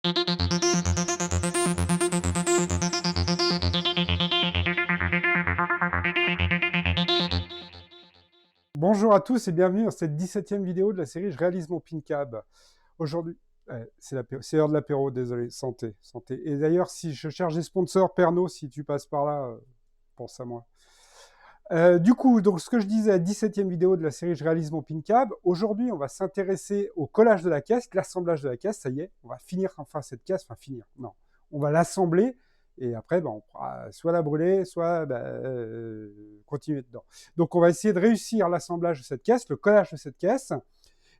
Bonjour à tous et bienvenue dans cette 17e vidéo de la série Je réalise mon PinCab. Aujourd'hui, c'est l'heure de l'apéro, désolé, santé, santé. Et d'ailleurs, si je cherche des sponsors, Pernod, si tu passes par là, pense à moi. Du coup, donc ce que je disais, 17e vidéo de la série Je réalise mon PinCab. Aujourd'hui, on va s'intéresser au collage de la caisse, l'assemblage de la caisse, ça y est, on va finir enfin cette caisse, enfin finir, non. On va l'assembler et après, on pourra soit la brûler, soit continuer dedans. Donc, on va essayer de réussir l'assemblage de cette caisse, le collage de cette caisse.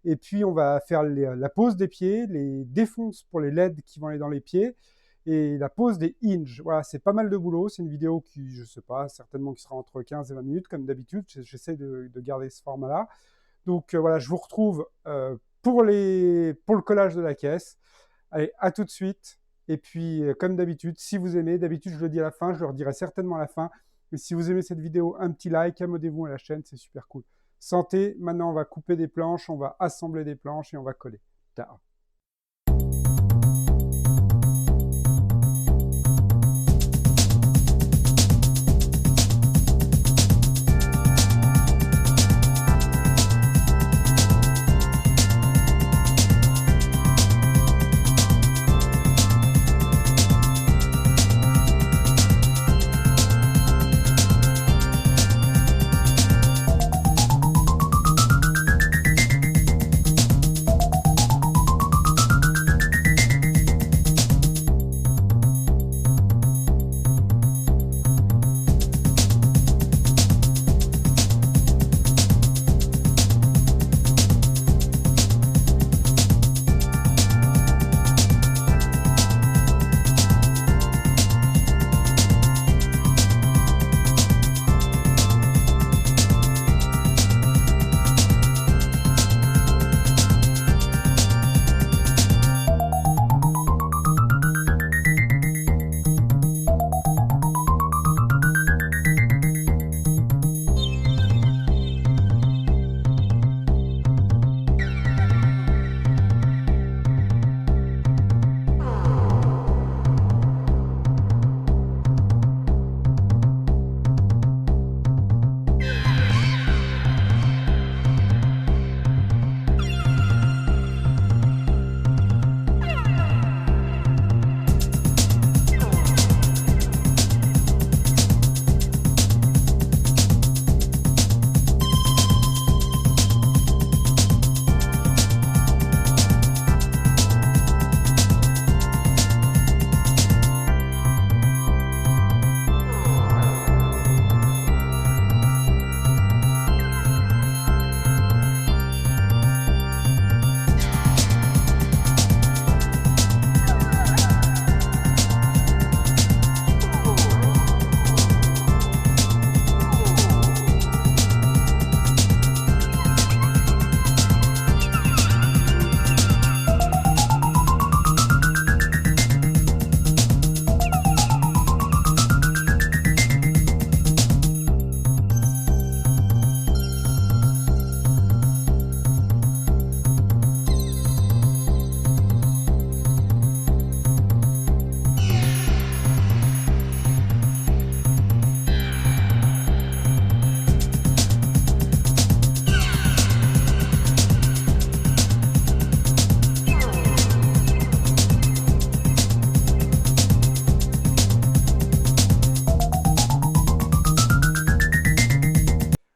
Et puis, on va faire la pose des pieds, les défonces pour les LED qui vont aller dans les pieds et la pose des hinges. Voilà, c'est pas mal de boulot. C'est une vidéo qui, je sais pas, certainement qui sera entre 15 et 20 minutes, comme d'habitude. J'essaie de garder ce format-là. Donc, voilà, je vous retrouve pour le collage de la caisse. Allez, à tout de suite. Et puis, comme d'habitude, si vous aimez, d'habitude, je le dis à la fin, je le redirai certainement à la fin. Mais si vous aimez cette vidéo, un petit like, abonnez-vous à la chaîne, c'est super cool. Santé, maintenant on va couper des planches, on va assembler des planches et on va coller. Ciao.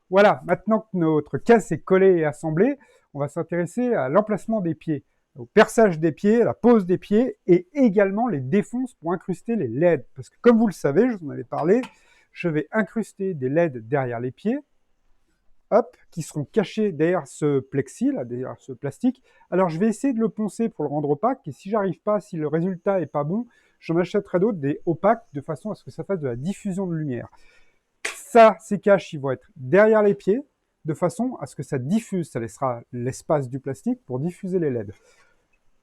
Voilà, maintenant que notre caisse est collée et assemblée, on va s'intéresser à l'emplacement des pieds, au perçage des pieds, à la pose des pieds et également les défonces pour incruster les LED. Parce que comme vous le savez, je vous en avais parlé, je vais incruster des LED derrière les pieds, hop, qui seront cachés derrière ce plexi, là, derrière ce plastique. Alors je vais essayer de le poncer pour le rendre opaque et si j'arrive pas, si le résultat est pas bon, j'en achèterai d'autres, des opaques, de façon à ce que ça fasse de la diffusion de lumière. Ça, ces caches, ils vont être derrière les pieds, de façon à ce que ça diffuse, ça laissera l'espace du plastique pour diffuser les LED.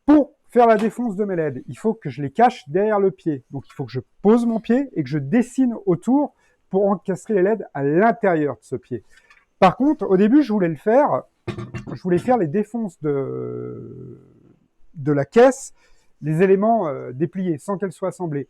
Pour faire la défonce de mes LED, il faut que je les cache derrière le pied. Donc il faut que je pose mon pied et que je dessine autour pour encastrer les LED à l'intérieur de ce pied. Par contre, au début, je voulais faire les défonces de la caisse les éléments dépliés, sans qu'elles soient assemblées.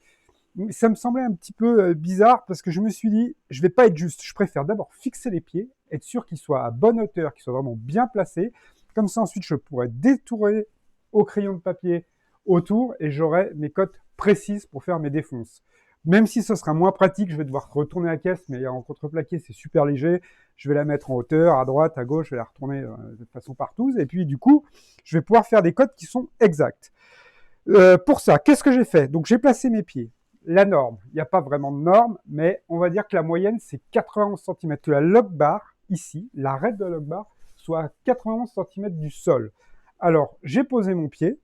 Ça me semblait un petit peu bizarre parce que je me suis dit, je vais pas être juste. Je préfère d'abord fixer les pieds, être sûr qu'ils soient à bonne hauteur, qu'ils soient vraiment bien placés. Comme ça, ensuite, je pourrais détourer au crayon de papier autour et j'aurai mes cotes précises pour faire mes défonces. Même si ce sera moins pratique, je vais devoir retourner la caisse, mais en contreplaqué, c'est super léger. Je vais la mettre en hauteur, à droite, à gauche, je vais la retourner de façon partout. Et puis, du coup, je vais pouvoir faire des cotes qui sont exactes. Pour ça, qu'est-ce que j'ai fait? Donc, j'ai placé mes pieds. La norme, il n'y a pas vraiment de norme, mais on va dire que la moyenne, c'est 91 cm. Que la log bar, ici, l'arête de la log bar, soit à 91 cm du sol. Alors, j'ai posé mon pied.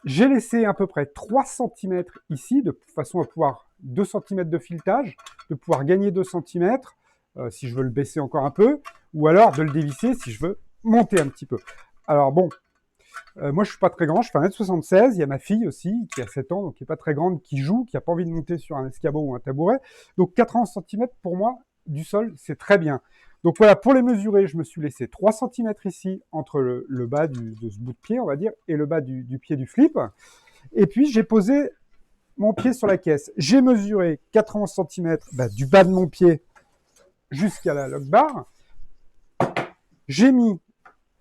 J'ai laissé à peu près 3 cm ici, de façon à pouvoir 2 cm de filetage, de pouvoir gagner 2 cm, si je veux le baisser encore un peu, ou alors de le dévisser si je veux monter un petit peu. Alors bon, moi je suis pas très grand, je fais 1m76, il y a ma fille aussi, qui a 7 ans, donc qui est pas très grande, qui joue, qui a pas envie de monter sur un escabeau ou un tabouret. Donc 80 cm pour moi, du sol, c'est très bien. Donc voilà, pour les mesurer, je me suis laissé 3 cm ici entre le bas de ce bout de pied, on va dire, et le bas du pied du flip. Et puis j'ai posé mon pied sur la caisse. J'ai mesuré 91 cm du bas de mon pied jusqu'à la log bar. J'ai mis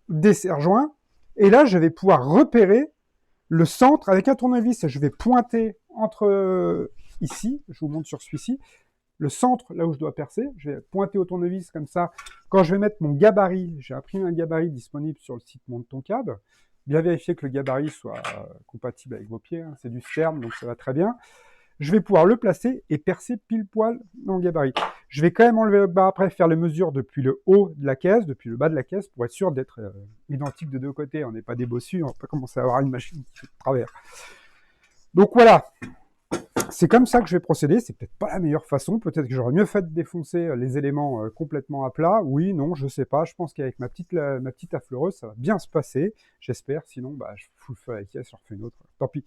des serre-joints. Et là, je vais pouvoir repérer le centre avec un tournevis. Je vais pointer entre ici, je vous montre sur celui-ci, le centre, là où je dois percer, je vais pointer au tournevis comme ça. Quand je vais mettre mon gabarit, j'ai imprimé un gabarit disponible sur le site Monte ton Cab. Bien vérifier que le gabarit soit compatible avec vos pieds, hein. C'est du Stern, donc ça va très bien. Je vais pouvoir le placer et percer pile poil dans le gabarit. Je vais quand même enlever le bas après, faire les mesures depuis le haut de la caisse, depuis le bas de la caisse, pour être sûr d'être identique de deux côtés. On n'est pas des bossus, on va pas commencer à avoir une machine qui fait de travers. Donc voilà, c'est comme ça que je vais procéder. C'est peut-être pas la meilleure façon. Peut-être que j'aurais mieux fait de défoncer les éléments complètement à plat. Oui, non, je sais pas. Je pense qu'avec ma petite affleureuse, ça va bien se passer. J'espère. Sinon, je fous le feu à la caisse, je refais une autre. Tant pis.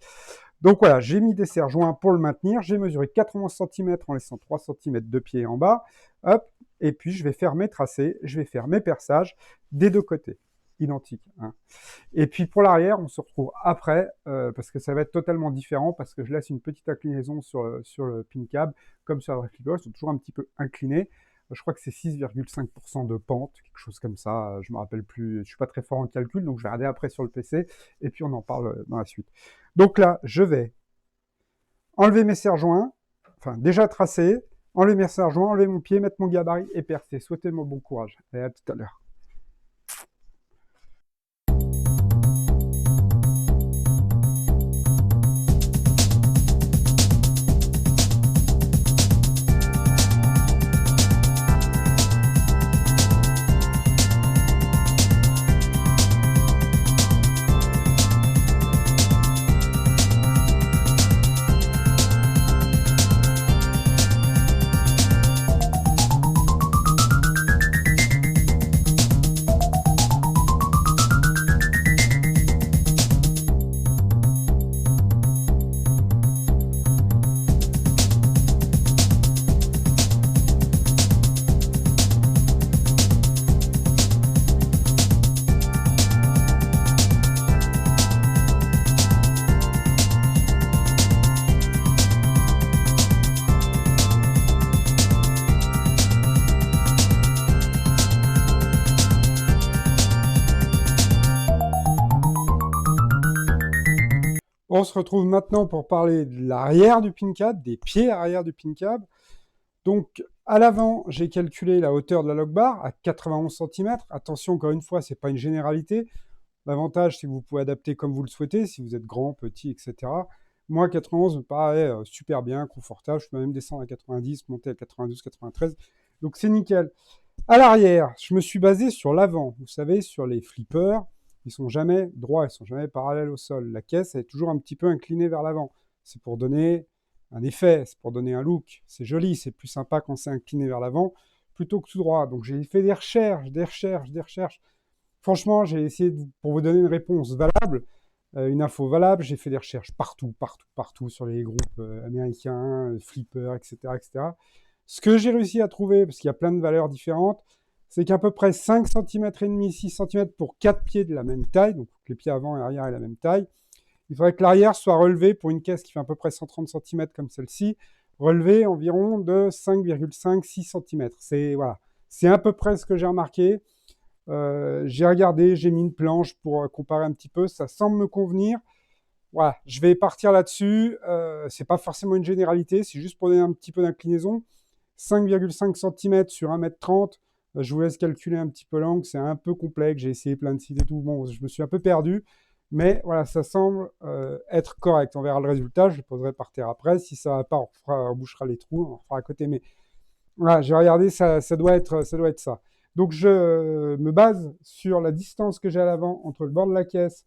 Donc voilà, j'ai mis des serre-joints pour le maintenir. J'ai mesuré 91 cm en laissant 3 cm de pied en bas. Hop. Et puis, je vais faire mes tracés. Je vais faire mes perçages des deux côtés. Identique. Hein. Et puis pour l'arrière, on se retrouve après, parce que ça va être totalement différent, parce que je laisse une petite inclinaison sur le pin cab, comme sur la flipper, ils sont toujours un petit peu inclinés. Je crois que c'est 6,5% de pente, quelque chose comme ça, je me rappelle plus, je suis pas très fort en calcul, donc je vais regarder après sur le PC, et puis on en parle dans la suite. Donc là, je vais enlever mes serre-joints, enfin déjà tracer, enlever mes serre-joints, enlever mon pied, mettre mon gabarit et percer. Souhaitez-moi bon courage. Et à tout à l'heure. On se retrouve maintenant pour parler de l'arrière du pin cab, des pieds arrière du pin cab. Donc, à l'avant, j'ai calculé la hauteur de la log bar à 91 cm. Attention, encore une fois, ce n'est pas une généralité. L'avantage, c'est que vous pouvez adapter comme vous le souhaitez, si vous êtes grand, petit, etc. Moi, 91 me paraît super bien, confortable. Je peux même descendre à 90, monter à 92, 93. Donc, c'est nickel. À l'arrière, je me suis basé sur l'avant. Vous savez, sur les flippers, ils sont jamais droits, ils sont jamais parallèles au sol. La caisse elle est toujours un petit peu inclinée vers l'avant. C'est pour donner un effet, c'est pour donner un look. C'est joli, c'est plus sympa quand c'est incliné vers l'avant plutôt que tout droit. Donc j'ai fait des recherches. Franchement, j'ai essayé pour vous donner une réponse valable, une info valable. J'ai fait des recherches partout sur les groupes américains, flippers, etc., etc. Ce que j'ai réussi à trouver, parce qu'il y a plein de valeurs différentes, c'est qu'à peu près 5 cm et demi, 6 cm pour 4 pieds de la même taille, donc les pieds avant et arrière aient la même taille. Il faudrait que l'arrière soit relevé pour une caisse qui fait à peu près 130 cm comme celle-ci, relevé environ de 5,5-6 cm. C'est voilà, c'est à peu près ce que j'ai remarqué. J'ai regardé, j'ai mis une planche pour comparer un petit peu, ça semble me convenir. Voilà, je vais partir là-dessus. C'est pas forcément une généralité, c'est juste pour donner un petit peu d'inclinaison. 5,5 cm sur 1,30 m. Je vous laisse calculer un petit peu l'angle, c'est un peu complexe. J'ai essayé plein de sites et tout. Bon, je me suis un peu perdu. Mais voilà, ça semble être correct. On verra le résultat. Je le poserai par terre après. Si ça ne va pas, on bouchera les trous, on refera à côté. Mais voilà, j'ai regardé, ça doit être ça. Donc, je me base sur la distance que j'ai à l'avant entre le bord de la caisse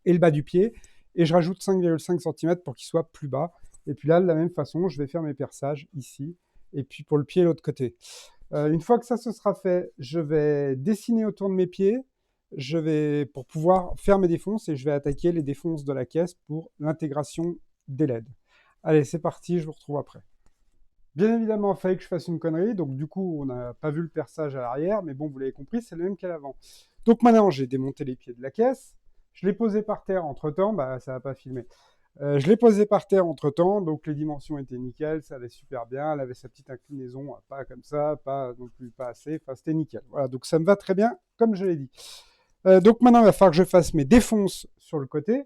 et le bas du pied. Et je rajoute 5,5 cm pour qu'il soit plus bas. Et puis là, de la même façon, je vais faire mes perçages ici. Et puis pour le pied, l'autre côté. Une fois que ça se sera fait, je vais dessiner autour de mes pieds. Pour pouvoir faire mes défonces et je vais attaquer les défonces de la caisse pour l'intégration des LED. Allez, c'est parti, je vous retrouve après. Bien évidemment, il fallait que je fasse une connerie, donc du coup, on n'a pas vu le perçage à l'arrière, mais bon, vous l'avez compris, c'est le même qu'à l'avant. Donc maintenant, j'ai démonté les pieds de la caisse, je l'ai posé par terre entre-temps, bah ça va pas filmer. Je l'ai posé par terre entre-temps, donc les dimensions étaient nickel, ça allait super bien, elle avait sa petite inclinaison, pas comme ça, pas non plus pas assez, enfin c'était nickel. Voilà, donc ça me va très bien, comme je l'ai dit. Donc maintenant, il va falloir que je fasse mes défonces sur le côté,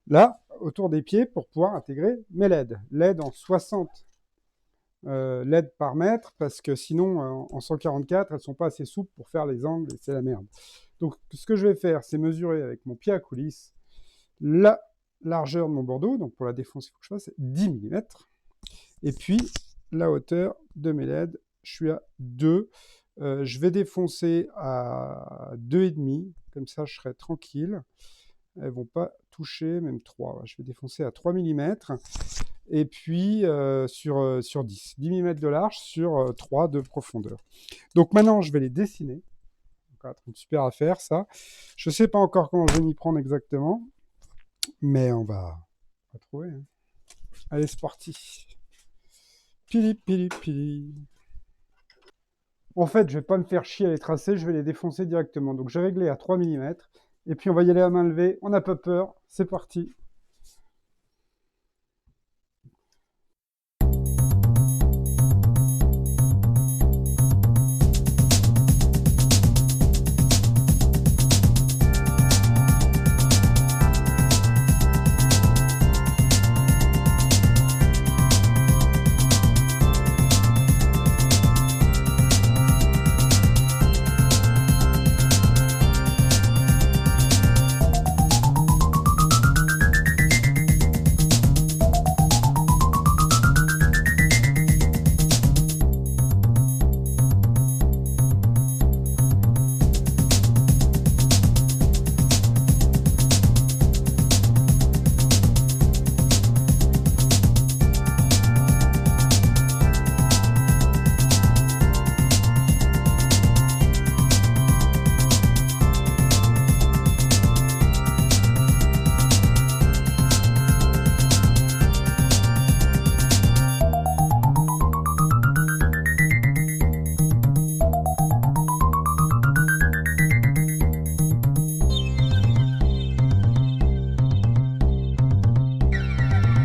là, autour des pieds, pour pouvoir intégrer mes LED. LED en 60 LED par mètre, parce que sinon, en 144, elles ne sont pas assez souples pour faire les angles, et c'est la merde. Donc ce que je vais faire, c'est mesurer avec mon pied à coulisse la largeur de mon bordeaux, donc pour la défonce, il faut que je fasse 10 mm. Et puis, la hauteur de mes LED, je suis à 2. Je vais défoncer à 2,5, comme ça je serai tranquille. Elles ne vont pas toucher, même 3. Je vais défoncer à 3 mm. Et puis, sur 10. 10 mm de large sur 3 de profondeur. Donc maintenant, je vais les dessiner. Donc, une super affaire, ça. Je ne sais pas encore comment je vais m'y prendre exactement. Mais on va trouver. Hein. Allez, c'est parti. Pili, pili, pili. En fait, je vais pas me faire chier à les tracer, je vais les défoncer directement. Donc j'ai réglé à 3 mm. Et puis on va y aller à main levée. On n'a pas peur. C'est parti.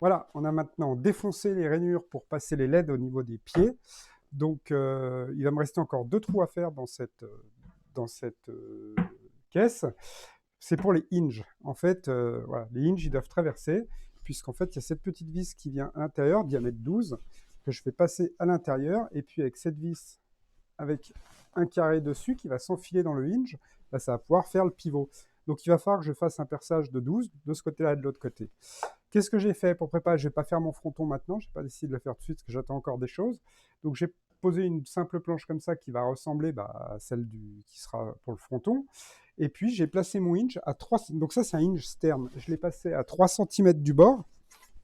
Voilà, on a maintenant défoncé les rainures pour passer les LED au niveau des pieds. Donc, il va me rester encore 2 trous à faire dans cette caisse. C'est pour les hinges. En fait, voilà, les hinges, ils doivent traverser, puisqu'en fait, il y a cette petite vis qui vient à l'intérieur, diamètre 12, que je vais passer à l'intérieur. Et puis, avec cette vis, avec un carré dessus qui va s'enfiler dans le hinge, là, ça va pouvoir faire le pivot. Donc, il va falloir que je fasse un perçage de 12 de ce côté-là et de l'autre côté. Qu'est-ce que j'ai fait pour préparer? Je ne vais pas faire mon fronton maintenant, je n'ai pas décidé de le faire tout de suite parce que j'attends encore des choses. Donc j'ai posé une simple planche comme ça qui va ressembler à celle qui sera pour le fronton. Et puis j'ai placé mon hinge à 3 cm. Donc ça c'est un hinge sterne. Je l'ai passé à 3 cm du bord.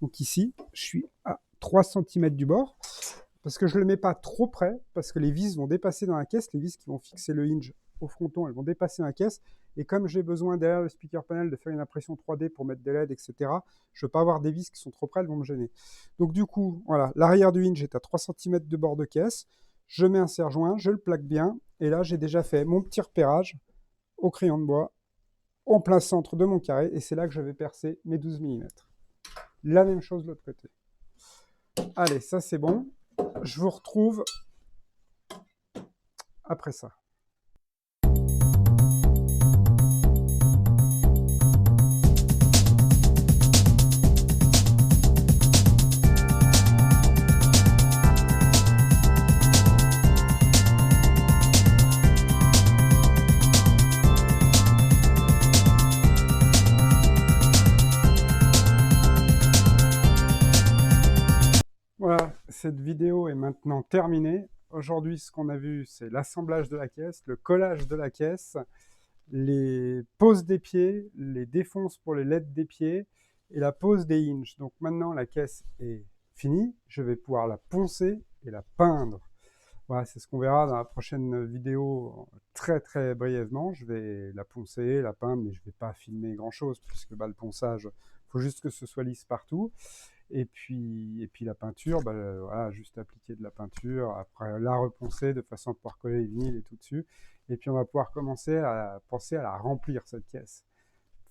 Donc ici, je suis à 3 cm du bord. Parce que je ne le mets pas trop près, parce que les vis vont dépasser dans la caisse, les vis qui vont fixer le hinge au fronton, elles vont dépasser dans la caisse. Et comme j'ai besoin derrière le speaker panel de faire une impression 3D pour mettre des LED, etc., je ne veux pas avoir des vis qui sont trop près, elles vont me gêner. Donc du coup, voilà, l'arrière du hinge est à 3 cm de bord de caisse. Je mets un serre-joint, je le plaque bien. Et là, j'ai déjà fait mon petit repérage au crayon de bois, en plein centre de mon carré, et c'est là que je vais percer mes 12 mm. La même chose de l'autre côté. Allez, ça c'est bon. Je vous retrouve après ça. Voilà, cette vidéo est maintenant terminée. Aujourd'hui, ce qu'on a vu, c'est l'assemblage de la caisse, le collage de la caisse, les poses des pieds, les défonces pour les LED des pieds et la pose des hinges. Donc maintenant, la caisse est finie. Je vais pouvoir la poncer et la peindre. Voilà, c'est ce qu'on verra dans la prochaine vidéo très très brièvement. Je vais la poncer, la peindre, mais je ne vais pas filmer grand-chose puisque le ponçage, il faut juste que ce soit lisse partout. Et puis la peinture, voilà, juste appliquer de la peinture, après la reponcer de façon à pouvoir coller les vinyles et tout dessus. Et puis on va pouvoir commencer à penser à la remplir, cette caisse.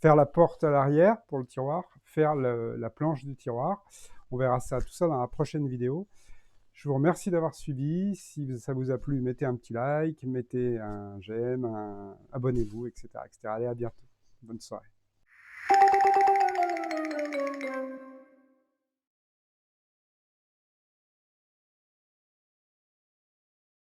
Faire la porte à l'arrière pour le tiroir, faire la planche du tiroir. On verra ça, tout ça dans la prochaine vidéo. Je vous remercie d'avoir suivi. Si ça vous a plu, mettez un petit like, mettez un j'aime, abonnez-vous, etc., etc. Allez, à bientôt. Bonne soirée.